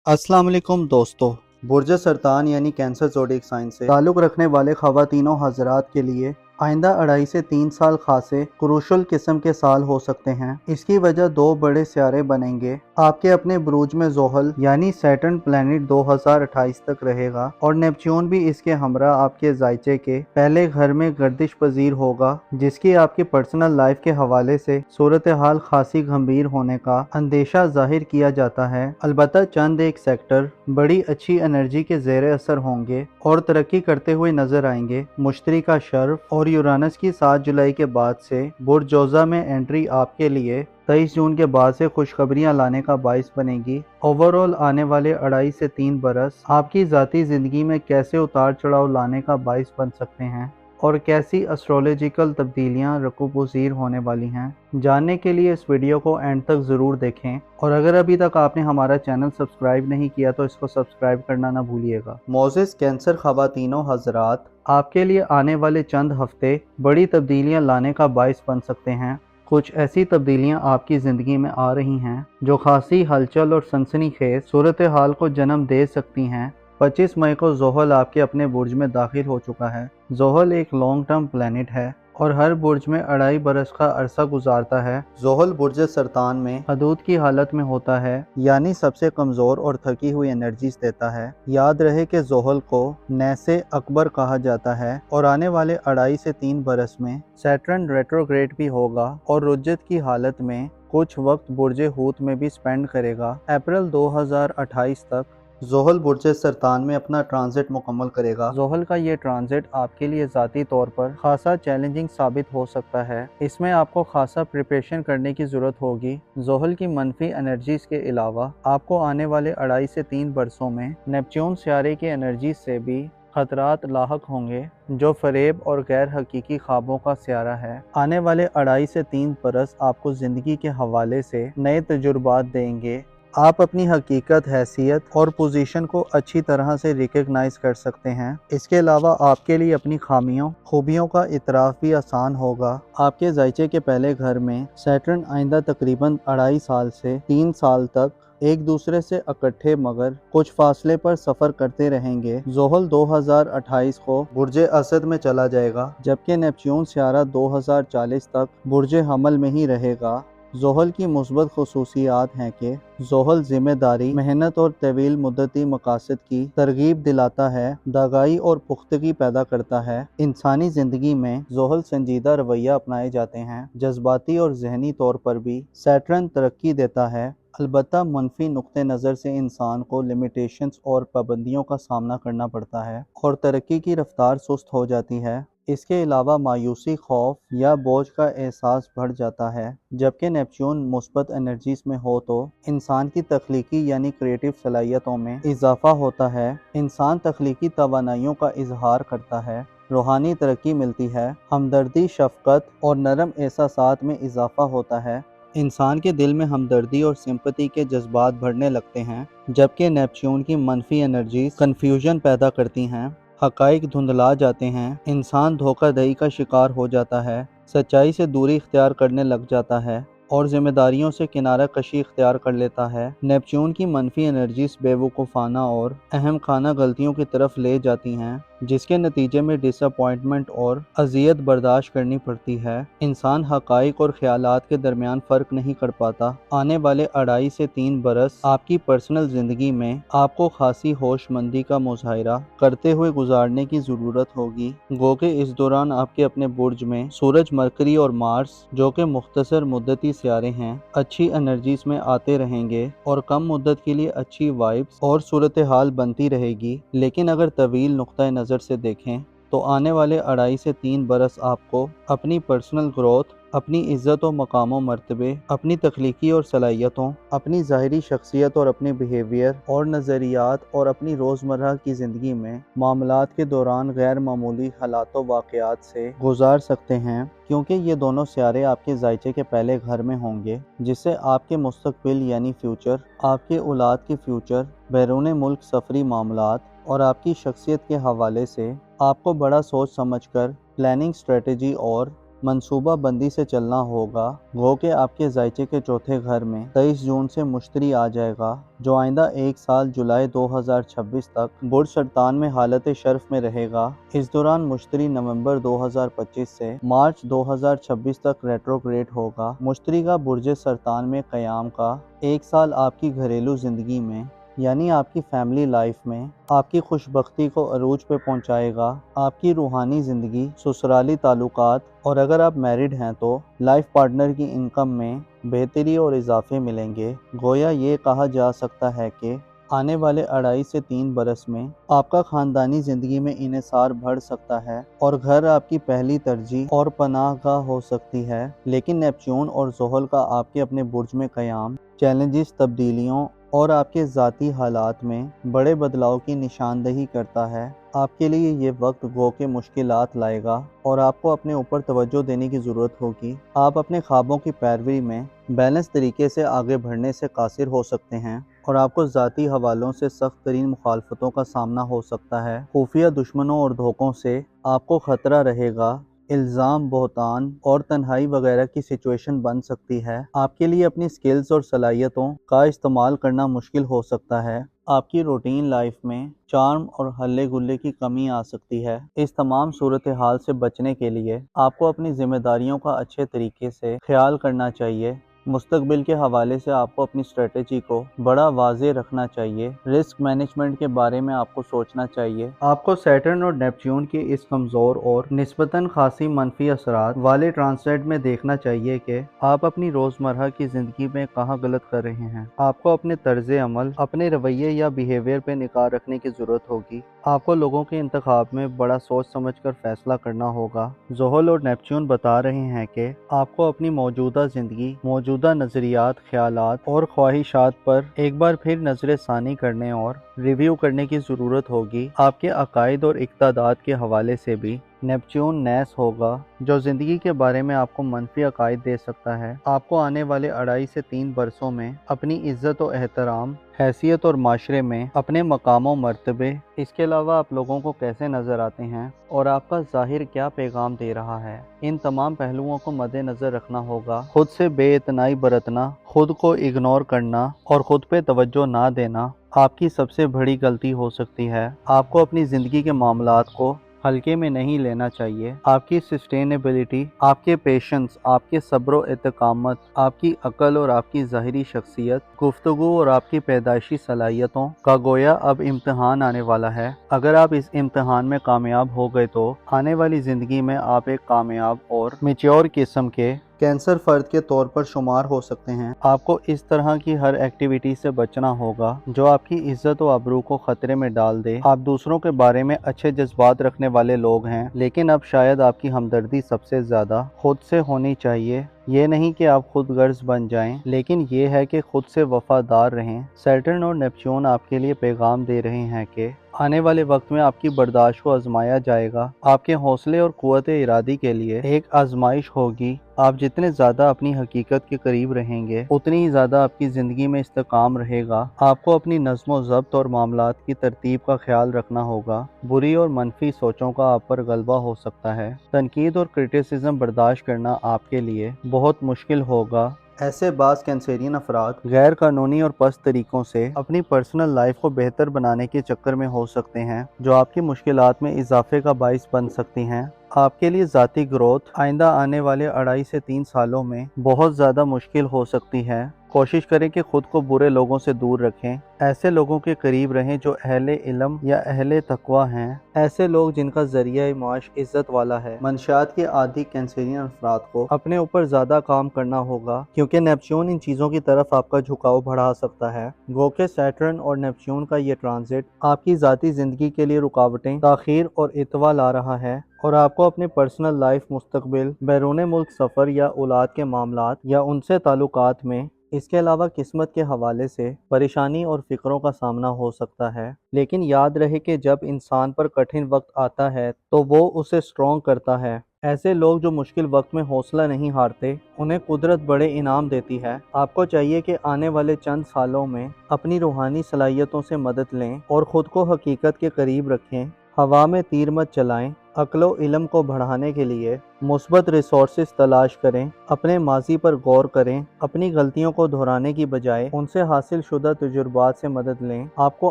अस्सलाम वालेकुम दोस्तों। बुर्ज सरतान यानी कैंसर ज़ोडिएक साइन से ताल्लुक़ रखने वाले ख़वातीनों हज़रात के लिए आइंदा 2.5 से 3 साल खासे क्रूशल किस्म के साल हो सकते हैं। इसकी वजह 2 बड़े सियारे बनेंगे। आपके अपने बुरूज में ज़ोहल यानी सैटर्न प्लैनेट 2028 तक रहेगा और नेपच्यून भी इसके हमरा आपके जायचे के पहले घर में गर्दिश पजीर होगा, जिसकी आपकी पर्सनल लाइफ के हवाले से सूरत हाल खासी गंभीर होने का अंदेशा जाहिर किया जाता है। अलबत्ता चंद एक सेक्टर बड़ी अच्छी एनर्जी के ज़ेरे असर होंगे और तरक्की करते हुए नजर आएंगे। मुश्तरी का शर्फ और यूरानस की 7 जुलाई के बाद से बुर्ज जोज़ा में एंट्री आपके लिए 23 जून के बाद से खुशखबरियां लाने का बाइस बनेगी। ओवरऑल आने वाले 2.5 से 3 बरस आपकी ज़ाती ज़िंदगी में कैसे उतार चढ़ाव लाने का बाइस बन सकते हैं और कैसी एस्ट्रोलॉजिकल तब्दीलियां रकूब-पज़ीर होने वाली हैं। जानने के लिए इस वीडियो को एंड तक ज़रूर देखें और अगर अभी तक आपने हमारा चैनल सब्सक्राइब नहीं किया तो इसको सब्सक्राइब करना ना भूलिएगा। मोज़िज़ कैंसर ख़वातीनों हज़रात, आपके लिए आने वाले चंद हफ्ते बड़ी तब्दीलियां लाने का बाइस बन सकते हैं। कुछ ऐसी तब्दीलियां आपकी ज़िंदगी में आ रही हैं जो खासी हलचल और सनसनीखेज सूरत हाल को जन्म दे सकती हैं। 25 मई को ज़ोहल आपके अपने बुर्ज में दाखिल हो चुका है। ज़ोहल एक लॉन्ग टर्म प्लैनेट है और हर बुर्ज में 2.5 बरस का अरसा गुजारता है। ज़ोहल बुर्ज सरतान में हदूद की हालत में होता है, यानी सबसे कमज़ोर और थकी हुई एनर्जीज देता है। याद रहे कि ज़ोहल को नैसे अकबर कहा जाता है और आने वाले 2.5 से 3 बरस में सैटर्न रेट्रोग्रेड भी होगा और रुज्जत की हालत में कुछ वक्त बुर्ज हूत में भी स्पेंड करेगा। अप्रैल 2028 तक ज़ोहल बुर्ज सरतान में अपना ट्रांजिट मुकम्मल करेगा। ज़ोहल का ये ट्रांजिट आपके लिए ज़ाती तौर पर खासा चैलेंजिंग साबित हो सकता है। इसमें आपको खासा प्रिपरेशन करने की ज़रूरत होगी। ज़ोहल की मनफी एनर्जीज के अलावा आपको आने वाले 2.5 से 3 बरसों में नेपच्यून सियारे की एनर्जीज से भी खतरात लाहक होंगे, जो फरेब और गैर हकीकी ख्वाबों का सियारा है। आने वाले 2.5 से 3 बरस आपको ज़िंदगी के हवाले से नए तजुर्बात देंगे। आप अपनी हकीकत, हैसियत और पोजीशन को अच्छी तरह से रिकग्नाइज कर सकते हैं। इसके अलावा आपके लिए अपनी खामियों, खूबियों का इतराफ़ भी आसान होगा। आपके जायचे के पहले घर में सैटर्न आइंदा तकरीबन 2.5 साल से 3 साल तक एक दूसरे से इकट्ठे मगर कुछ फासले पर सफ़र करते रहेंगे। ज़ोहल 2028 को बुर्ज असद में चला जाएगा, जबकि नेपच्यून सियारा 2040 तक बुर्ज हमल में ही रहेगा। ज़ोहल की मुस्बत खुसूसियात हैं कि ज़ोहल ज़िम्मेदारी, मेहनत और तवील मुद्दती मकासद की तरगीब दिलाता है, दागाई और पुख्तगी पैदा करता है। इंसानी ज़िंदगी में ज़ोहल संजीदा रवैया अपनाए जाते हैं। जज्बाती और जहनी तौर पर भी सैटर्न तरक्की देता है। अलबत्ता मनफी नुक्ते नज़र से इंसान को लिमिटेशंस और पाबंदियों का सामना करना पड़ता है और तरक्की की रफ्तार सुस्त हो जाती है। इसके अलावा मायूसी, खौफ या बोझ का एहसास बढ़ जाता है। जबकि नेपच्यून मुस्बत एनर्जीज में हो तो इंसान की तख्लीकी यानी क्रिएटिव सलाहियतों में इजाफा होता है। इंसान तख्लीकी तवानाइयों का इजहार करता है, रूहानी तरक्की मिलती है, हमदर्दी, शफकत और नरम एहसासात में इजाफा होता है। इंसान के दिल में हमदर्दी और सिंपैथी के जज्बात बढ़ने लगते हैं, जबकि नेपच्यून की मनफी एनर्जीज कन्फ्यूजन पैदा करती हैं। हकाइक धुंधला जाते हैं, इंसान धोखाधड़ी का शिकार हो जाता है, सच्चाई से दूरी इख्तियार करने लग जाता है और जिम्मेदारियों से किनारा कशी इख्तियार कर लेता है। नेपच्यून की मनफी एनर्जीज बेवकूफ़ाना और अहम खाना गलतियों की तरफ ले जाती हैं, जिसके नतीजे में डिसअपॉइंटमेंट और अजियत बर्दाश्त करनी पड़ती है। इंसान हकाइक और ख्यालात के दरमियान फ़र्क नहीं कर पाता। आने वाले 2.5 से 3 बरस आपकी पर्सनल ज़िंदगी में आपको खासी होशमंदी का मुजाहिरा करते हुए गुजारने की ज़रूरत होगी। गो के इस दौरान आपके अपने बुर्ज में सूरज, मरकरी और मार्स, जो कि मुख्तसर मुद्दती सियारे हैं, अच्छी एनर्जीज में आते रहेंगे और कम मुद्दत के लिए अच्छी वाइब्स और सूरत हाल बनती रहेगी। लेकिन अगर तवील नुक्ता नज़र से देखें तो आने वाले 2.5 से 3 बरस आपको अपनी पर्सनल ग्रोथ, अपनी इज्जत और मकाम और मर्तबे, अपनी तख्लीकी और सलाहियतों, अपनी ज़ाहिरी शख्सियत और अपने बिहेवियर और नज़रियात और अपनी रोज़मर्रा की ज़िंदगी में मामलात के दौरान गैर मामूली हालात व वाक़यात से गुजार सकते हैं, क्योंकि ये दोनों सियारे आपके जायचे के पहले घर में होंगे, जिससे आपके मुस्तकबिल यानी फ्यूचर, आपके औलाद के फ्यूचर, बैरून मुल्क सफरी मामलात और आपकी शख्सियत के हवाले से आपको बड़ा सोच समझकर प्लानिंग, स्ट्रेटजी और منصوبہ بندی سے چلنا ہوگا، گو کہ آپ کے ذائچے کے چوتھے گھر میں 23 جون سے مشتری آ جائے گا، جو آئندہ ایک سال جولائی 2026 تک برج سرطان میں حالت شرف میں رہے گا۔ اس دوران مشتری نومبر 2025 سے مارچ 2026 تک ریٹروگریڈ ہوگا۔ مشتری کا برج سرطان میں قیام کا ایک سال آپ کی گھریلو زندگی میں یعنی آپ کی فیملی لائف میں آپ کی خوش بختی کو عروج پہ پہنچائے گا۔ آپ کی روحانی زندگی، سسرالی تعلقات اور اگر آپ میرڈ ہیں تو لائف پارٹنر کی انکم میں بہتری اور اضافے ملیں گے۔ گویا یہ کہا جا سکتا ہے کہ آنے والے 2.5 سے 3 برس میں آپ کا خاندانی زندگی میں انحصار بڑھ سکتا ہے اور گھر آپ کی پہلی ترجیح اور پناہ گاہ ہو سکتی ہے۔ لیکن نیپچون اور زحل کا آپ کے اپنے برج میں قیام چیلنجز، تبدیلیوں اور آپ کے ذاتی حالات میں بڑے بدلاؤ کی نشاندہی کرتا ہے۔ آپ کے لیے یہ وقت گو کہ مشکلات لائے گا اور آپ کو اپنے اوپر توجہ دینے کی ضرورت ہوگی۔ آپ اپنے خوابوں کی پیروی میں بیلنس طریقے سے آگے بڑھنے سے قاصر ہو سکتے ہیں اور آپ کو ذاتی حوالوں سے سخت ترین مخالفتوں کا سامنا ہو سکتا ہے۔ خفیہ دشمنوں اور دھوکوں سے آپ کو خطرہ رہے گا۔ الزام، بہتان اور تنہائی وغیرہ کی سچویشن بن سکتی ہے۔ آپ کے لیے اپنی سکلز اور صلاحیتوں کا استعمال کرنا مشکل ہو سکتا ہے۔ آپ کی روٹین لائف میں چارم اور ہلے گلے کی کمی آ سکتی ہے۔ اس تمام صورتحال سے بچنے کے لیے آپ کو اپنی ذمہ داریوں کا اچھے طریقے سے خیال کرنا چاہیے۔ مستقبل کے حوالے سے آپ کو اپنی اسٹریٹجی کو بڑا واضح رکھنا چاہیے۔ رسک مینجمنٹ کے بارے میں آپ کو سوچنا چاہیے۔ آپ کو سیٹرن اور نیپچون کی اس کمزور اور نسبتاً خاصی منفی اثرات والے ٹرانسیٹ میں دیکھنا چاہیے کہ آپ اپنی روزمرہ کی زندگی میں کہاں غلط کر رہے ہیں۔ آپ کو اپنے طرز عمل، اپنے رویے یا بیہیویئر پہ نگاہ رکھنے کی ضرورت ہوگی۔ آپ کو لوگوں کے انتخاب میں بڑا سوچ سمجھ کر فیصلہ کرنا ہوگا۔ زحل اور نیپچون بتا رہے ہیں کہ آپ کو اپنی موجودہ زندگی، موجودہ نظریات، خیالات اور خواہشات پر ایک بار پھر نظر ثانی کرنے اور ریویو کرنے کی ضرورت ہوگی۔ آپ کے عقائد اور اقدادات کے حوالے سے بھی نیپچون نیس ہوگا، جو زندگی کے بارے میں آپ کو منفی عقائد دے سکتا ہے۔ آپ کو آنے والے 2.5 سے 3 برسوں میں اپنی عزت و احترام، حیثیت اور معاشرے میں اپنے مقام و مرتبے، اس کے علاوہ آپ لوگوں کو کیسے نظر آتے ہیں اور آپ کا ظاہر کیا پیغام دے رہا ہے، ان تمام پہلوؤں کو مد نظر رکھنا ہوگا۔ خود سے بے اعتنائی برتنا، خود کو اگنور کرنا اور خود پہ توجہ نہ دینا آپ کی سب سے بڑی غلطی ہو سکتی ہے۔ آپ کو اپنی زندگی کے معاملات کو ہلکے میں نہیں لینا چاہیے۔ آپ کی سسٹینیبلٹی، آپ کے پیشنس، آپ کے صبر و استقامت، آپ کی عقل اور آپ کی ظاہری شخصیت، گفتگو اور آپ کی پیدائشی صلاحیتوں کا گویا اب امتحان آنے والا ہے۔ اگر آپ اس امتحان میں کامیاب ہو گئے تو آنے والی زندگی میں آپ ایک کامیاب اور میچور قسم کے کینسر فرد کے طور پر شمار ہو سکتے ہیں۔ آپ کو اس طرح کی ہر ایکٹیویٹی سے بچنا ہوگا جو آپ کی عزت و آبرو کو خطرے میں ڈال دے۔ آپ دوسروں کے بارے میں اچھے جذبات رکھنے والے لوگ ہیں، لیکن اب شاید آپ کی ہمدردی سب سے زیادہ خود سے ہونی چاہیے۔ یہ نہیں کہ آپ خود غرض بن جائیں، لیکن یہ ہے کہ خود سے وفادار رہیں۔ سیٹرن اور نیپچون آپ کے لیے پیغام دے رہے ہیں کہ آنے والے وقت میں آپ کی برداشت کو آزمایا جائے گا۔ آپ کے حوصلے اور قوت ارادی کے لیے ایک آزمائش ہوگی۔ آپ جتنے زیادہ اپنی حقیقت کے قریب رہیں گے، اتنی ہی زیادہ آپ کی زندگی میں استحکام رہے گا۔ آپ کو اپنی نظم و ضبط اور معاملات کی ترتیب کا خیال رکھنا ہوگا۔ بری اور منفی سوچوں کا آپ پر غلبہ ہو سکتا ہے۔ تنقید اور کرٹیسزم برداشت کرنا آپ کے لیے بہت مشکل ہوگا۔ ایسے بعض کینسرین افراد غیر قانونی اور پست طریقوں سے اپنی پرسنل لائف کو بہتر بنانے کے چکر میں ہو سکتے ہیں، جو آپ کی مشکلات میں اضافے کا باعث بن سکتی ہیں۔ آپ کے لیے ذاتی گروتھ آئندہ آنے والے 2.5 سے 3 سالوں میں بہت زیادہ مشکل ہو سکتی ہے۔ کوشش کریں کہ خود کو برے لوگوں سے دور رکھیں۔ ایسے لوگوں کے قریب رہیں جو اہل علم یا اہل تقوی ہیں، ایسے لوگ جن کا ذریعہ معاش عزت والا ہے۔ منشیات کے عادی کینسرین افراد کو اپنے اوپر زیادہ کام کرنا ہوگا، کیونکہ نیپچون ان چیزوں کی طرف آپ کا جھکاؤ بڑھا سکتا ہے۔ گو کہ سیٹرن اور نیپچون کا یہ ٹرانزٹ آپ کی ذاتی زندگی کے لیے رکاوٹیں، تاخیر اور اتوا لا رہا ہے اور آپ کو اپنے پرسنل لائف، مستقبل، بیرون ملک سفر یا اولاد کے معاملات یا ان سے تعلقات میں، اس کے علاوہ قسمت کے حوالے سے پریشانی اور فکروں کا سامنا ہو سکتا ہے۔ لیکن یاد رہے کہ جب انسان پر کٹھن وقت آتا ہے تو وہ اسے سٹرونگ کرتا ہے۔ ایسے لوگ جو مشکل وقت میں حوصلہ نہیں ہارتے، انہیں قدرت بڑے انعام دیتی ہے۔ آپ کو چاہیے کہ آنے والے چند سالوں میں اپنی روحانی صلاحیتوں سے مدد لیں اور خود کو حقیقت کے قریب رکھیں۔ ہوا میں تیر مت چلائیں، अक्ल व इल्म को बढ़ाने के लिए मुस्बत रिसोर्सेज तलाश करें, अपने माजी पर गौर करें, अपनी गलतियों को दोहराने की बजाय उनसे हासिल शुदा तजुर्बात से मदद लें। आपको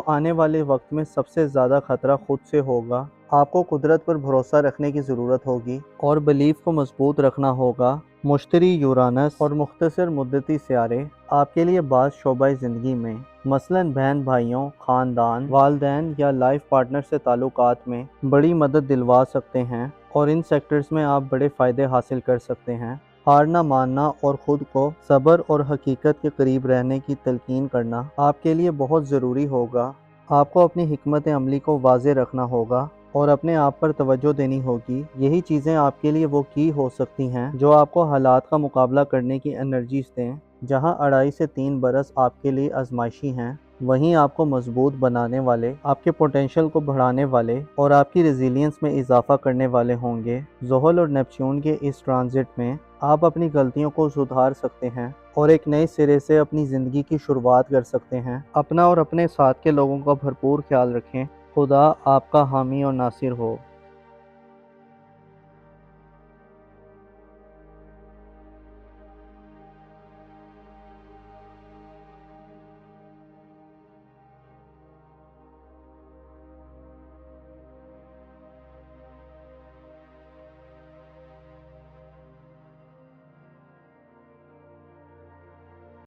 आने वाले वक्त में सबसे ज़्यादा खतरा खुद से होगा। आपको कुदरत पर भरोसा रखने की ज़रूरत होगी और बिलीफ को मजबूत रखना होगा। मुश्तरी, यूरानस और मुख्तसर मुद्दती सियारे आपके लिए बाज़ शोबाए ज़िंदगी में, मसलन बहन भाइयों, ख़ानदान, वालदैन या लाइफ पार्टनर से ताल्लुकात में बड़ी मदद दिलवा सकते हैं और इन सेक्टर्स में आप बड़े फ़ायदे हासिल कर सकते हैं। हार ना मानना और ख़ुद को सब्र और हकीकत के करीब रहने की तलकीन करना आपके लिए बहुत ज़रूरी होगा। आपको अपनी हिकमत अमली को वाज़े रखना होगा और अपने आप पर तवज्जो देनी होगी। यही चीज़ें आपके लिए वो की हो सकती हैं जो आपको हालात का मुकाबला करने की एनर्जीज दें। जहां 2.5 से 3 बरस आपके लिए आजमाइशी हैं, वहीं आपको मजबूत बनाने वाले, आपके पोटेंशियल को बढ़ाने वाले और आपकी रेजिलियंस में इजाफा करने वाले होंगे। ज़ोहल और नेपच्यून के इस ट्रांजिट में आप अपनी गलतियों को सुधार सकते हैं और एक नए सिरे से अपनी ज़िंदगी की शुरुआत कर सकते हैं। अपना और अपने साथ के लोगों का भरपूर ख्याल रखें। खुदा आपका हामी और नासिर हो।